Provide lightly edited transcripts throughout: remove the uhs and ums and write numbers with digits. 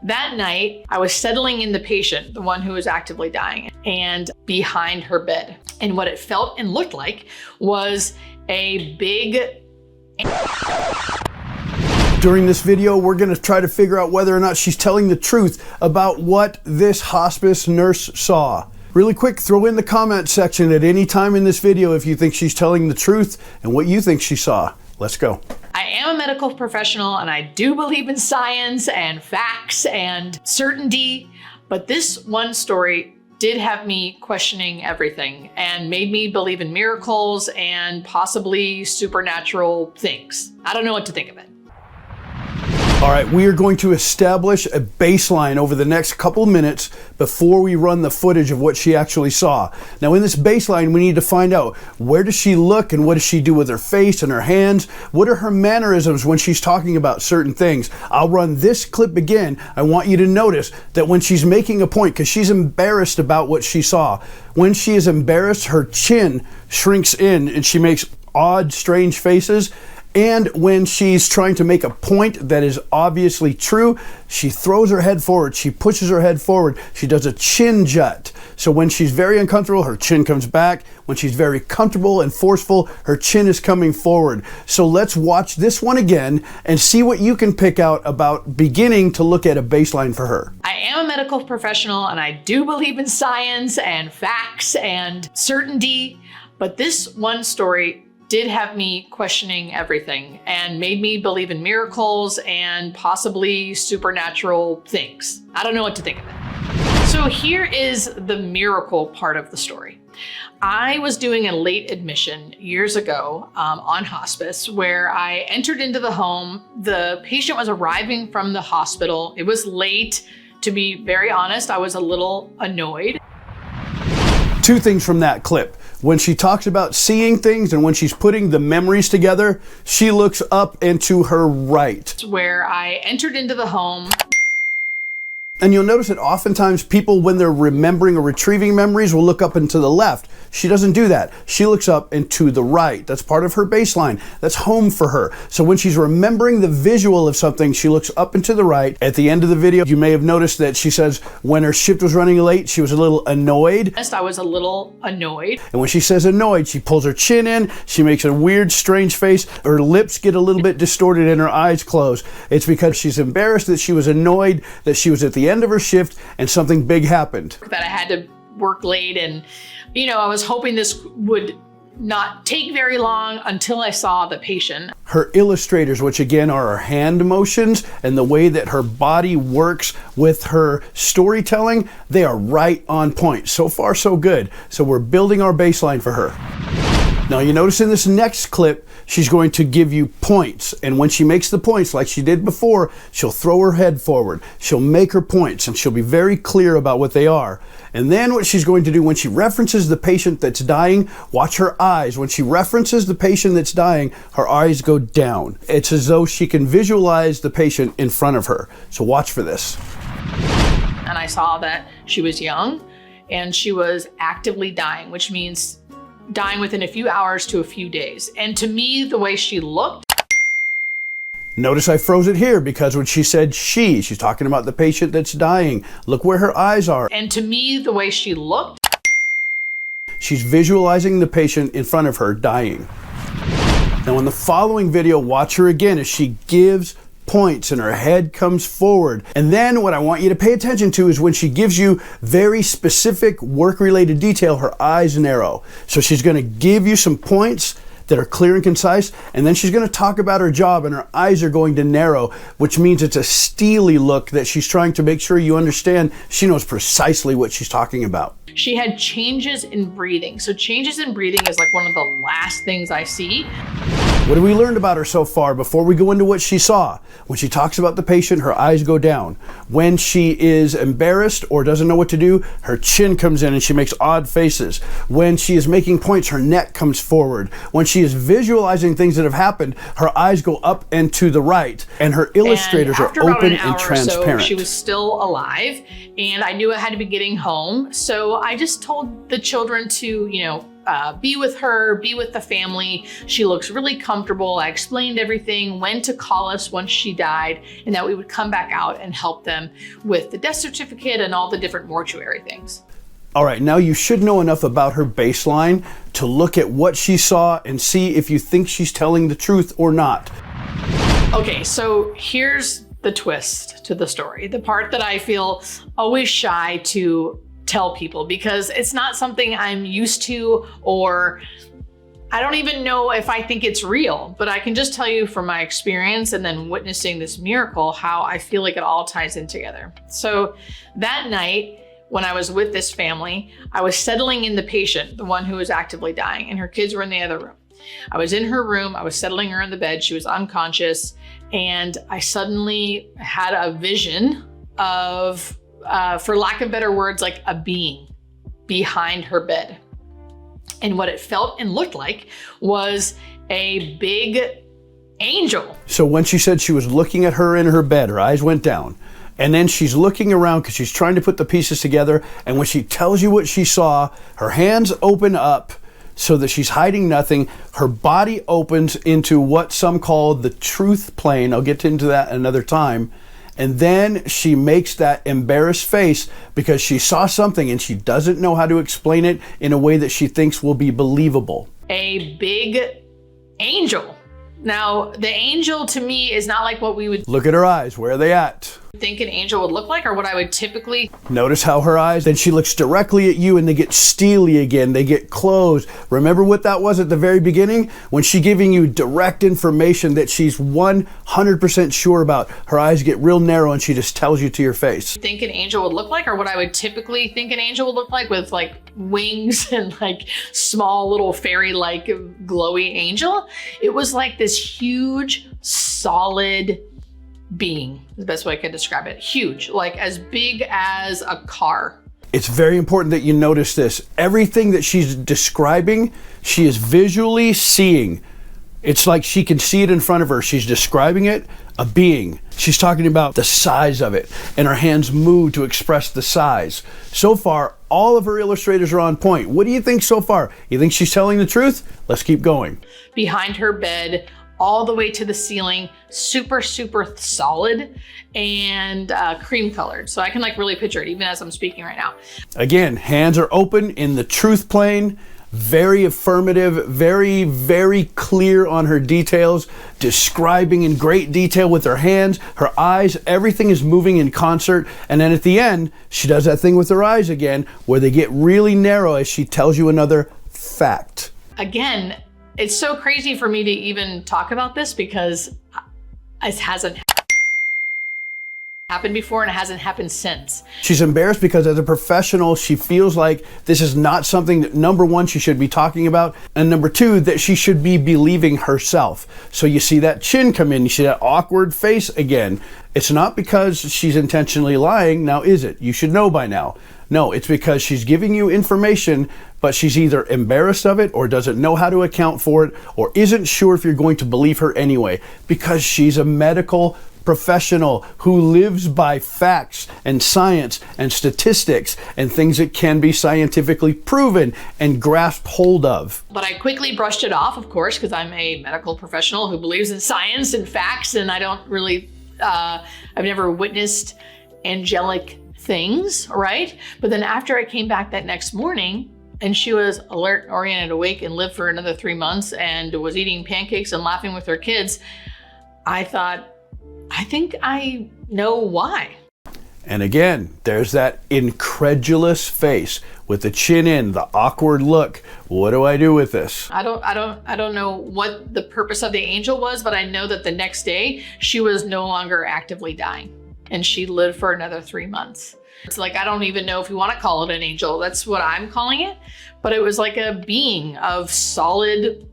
That night, I was settling in the patient, the one who was actively dying, and behind her bed. And what it felt and looked like was a big... During this video, we're going to try to figure out whether or not she's telling the truth about what this hospice nurse saw. Really quick, throw in the comment section at any time in this video if you think she's telling the truth and what you think she saw. Let's go. I am a medical professional and I do believe in science and facts and certainty, but this one story did have me questioning everything and made me believe in miracles and possibly supernatural things. I don't know what to think of it. All right, we are going to establish a baseline over the next couple minutes before we run the footage of what she actually saw. Now in this baseline, we need to find out, where does she look and what does she do with her face and her hands? What are her mannerisms when she's talking about certain things? I'll run this clip again. I want you to notice that when she's making a point, because she's embarrassed about what she saw, when she is embarrassed, her chin shrinks in and she makes odd, strange faces. And when she's trying to make a point that is obviously true, she throws her head forward, she pushes her head forward, she does a chin jut. So when she's very uncomfortable, her chin comes back. When she's very comfortable and forceful, her chin is coming forward. So let's watch this one again and see what you can pick out about beginning to look at a baseline for her. I am a medical professional and I do believe in science and facts and certainty, but this one story did have me questioning everything and made me believe in miracles and possibly supernatural things. I don't know what to think of it. So here is the miracle part of the story. I was doing a late admission years ago on hospice where I entered into the home. The patient was arriving from the hospital. It was late. To be very honest, I was a little annoyed. Two things from that clip. When she talks about seeing things and when she's putting the memories together, she looks up and to her right. Where I entered into the home. And you'll notice that oftentimes people, when they're remembering or retrieving memories, will look up and to the left. She doesn't do that. She looks up and to the right. That's part of her baseline. That's home for her. So when she's remembering the visual of something, she looks up and to the right. At the end of the video, you may have noticed that she says when her shift was running late, she was a little annoyed. I was a little annoyed. And when she says annoyed, she pulls her chin in, she makes a weird, strange face, her lips get a little bit distorted and her eyes close. It's because she's embarrassed that she was annoyed, that she was at the end of her shift and something big happened. That I had to work late and, I was hoping this would not take very long until I saw the patient. Her illustrators, which again are her hand motions and the way that her body works with her storytelling, they are right on point. So far, so good. So we're building our baseline for her. Now you notice in this next clip, she's going to give you points. And when she makes the points like she did before, she'll throw her head forward. She'll make her points and she'll be very clear about what they are. And then what she's going to do when she references the patient that's dying, watch her eyes. When she references the patient that's dying, her eyes go down. It's as though she can visualize the patient in front of her. So watch for this. And I saw that she was young and she was actively dying, which means dying within a few hours to a few days. And to me, the way she looked. Notice I froze it here because when she said she's talking about the patient that's dying. Look where her eyes are. And to me, the way she looked. She's visualizing the patient in front of her dying. Now in the following video, watch her again as she gives points and her head comes forward. And then what I want you to pay attention to is when she gives you very specific work-related detail, her eyes narrow. So she's going to give you some points that are clear and concise, and then she's going to talk about her job and her eyes are going to narrow, which means it's a steely look that she's trying to make sure you understand she knows precisely what she's talking about. She had changes in breathing. So changes in breathing is like one of the last things I see. What have we learned about her so far before we go into what she saw? When she talks about the patient, her eyes go down. When she is embarrassed or doesn't know what to do, her chin comes in and she makes odd faces. When she is making points, her neck comes forward. When she is visualizing things that have happened, her eyes go up and to the right. And her illustrators are open and transparent. So she was still alive and I knew I had to be getting home. So I just told the children to, be with her, be with the family. She looks really comfortable. I explained everything, when to call us once she died, and that we would come back out and help them with the death certificate and all the different mortuary things. All right, now you should know enough about her baseline to look at what she saw and see if you think she's telling the truth or not. Okay, so here's the twist to the story, the part that I feel always shy to tell people because it's not something I'm used to, or I don't even know if I think it's real, but I can just tell you from my experience and then witnessing this miracle how I feel like it all ties in together. So that night, when I was with this family, I was settling in the patient, the one who was actively dying, and her kids were in the other room. I was in her room, I was settling her in the bed, she was unconscious, and I suddenly had a vision of, for lack of better words, like a being behind her bed. And what it felt and looked like was a big angel. So when she said she was looking at her in her bed, her eyes went down. And then she's looking around because she's trying to put the pieces together. And when she tells you what she saw, her hands open up so that she's hiding nothing. Her body opens into what some call the truth plane. I'll get into that another time. And then she makes that embarrassed face because she saw something and she doesn't know how to explain it in a way that she thinks will be believable. A big angel. Now, the angel to me is not like what we would Look at her eyes. Where are they at? think an angel would look like, or what I would typically. Notice how her eyes, then she looks directly at you and they get steely again. They get closed. Remember what that was at the very beginning? When she's giving you direct information that she's 100% sure about, her eyes get real narrow and she just tells you to your face. Think an angel would look like, or what I would typically think an angel would look like, with like wings and like small little fairy-like glowy angel. It was like this huge, solid being, the best way I could describe it. Huge, like as big as a car. It's very important that you notice this. Everything that she's describing, she is visually seeing. It's like she can see it in front of her. She's describing it, a being. She's talking about the size of it, and her hands move to express the size. So far, all of her illustrators are on point. What do you think so far? You think she's telling the truth? Let's keep going. Behind her bed, all the way to the ceiling, super, super solid and cream colored. So I can like really picture it even as I'm speaking right now. Again, hands are open in the truth plane, very affirmative, very, very clear on her details, describing in great detail with her hands, her eyes, everything is moving in concert. And then at the end, she does that thing with her eyes again, where they get really narrow as she tells you another fact. Again, it's so crazy for me to even talk about this because it hasn't happened before and it hasn't happened since. She's embarrassed because as a professional, she feels like this is not something that, number one, she should be talking about, and number two, that she should be believing herself. So you see that chin come in, you see that awkward face again. It's not because she's intentionally lying, now is it? You should know by now. No, it's because she's giving you information, but she's either embarrassed of it or doesn't know how to account for it or isn't sure if you're going to believe her anyway, because she's a medical professional who lives by facts and science and statistics and things that can be scientifically proven and grasped hold of. But I quickly brushed it off, of course, because I'm a medical professional who believes in science and facts, and I don't really, I've never witnessed angelic things, right? But then after I came back that next morning, and she was alert, oriented, awake, and lived for another 3 months and was eating pancakes and laughing with her kids, I thought, I think I know why. And again, there's that incredulous face with the chin in, the awkward look. What do I do with this? I don't know what the purpose of the angel was, but I know that the next day she was no longer actively dying and she lived for another 3 months. It's like, I don't even know if you want to call it an angel. That's what I'm calling it. But it was like a being of solidness.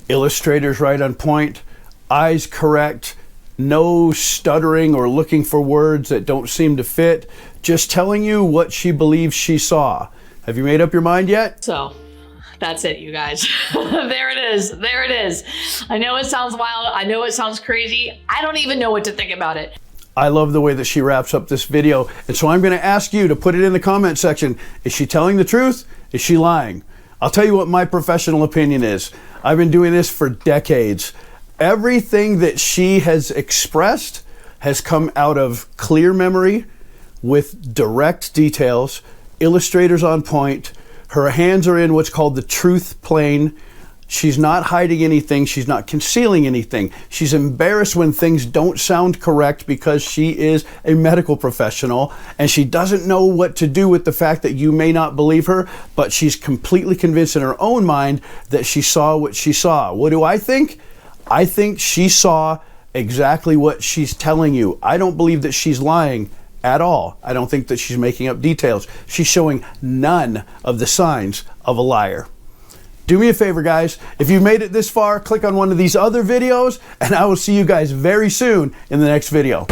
Illustrators right on point, eyes correct, no stuttering or looking for words that don't seem to fit, just telling you what she believes she saw. Have you made up your mind yet? So that's it, you guys. There it is. There it is. I know it sounds wild. I know it sounds crazy. I don't even know what to think about it. I love the way that she wraps up this video. And so I'm going to ask you to put it in the comment section. Is she telling the truth? Is she lying? I'll tell you what my professional opinion is. I've been doing this for decades. Everything that she has expressed has come out of clear memory with direct details, illustrators on point. Her hands are in what's called the truth plane. She's not hiding anything. She's not concealing anything. She's embarrassed when things don't sound correct because she is a medical professional and she doesn't know what to do with the fact that you may not believe her, but she's completely convinced in her own mind that she saw what she saw. What do I think? I think she saw exactly what she's telling you. I don't believe that she's lying at all. I don't think that she's making up details. She's showing none of the signs of a liar. Do me a favor, guys. If you've made it this far, click on one of these other videos, and I will see you guys very soon in the next video.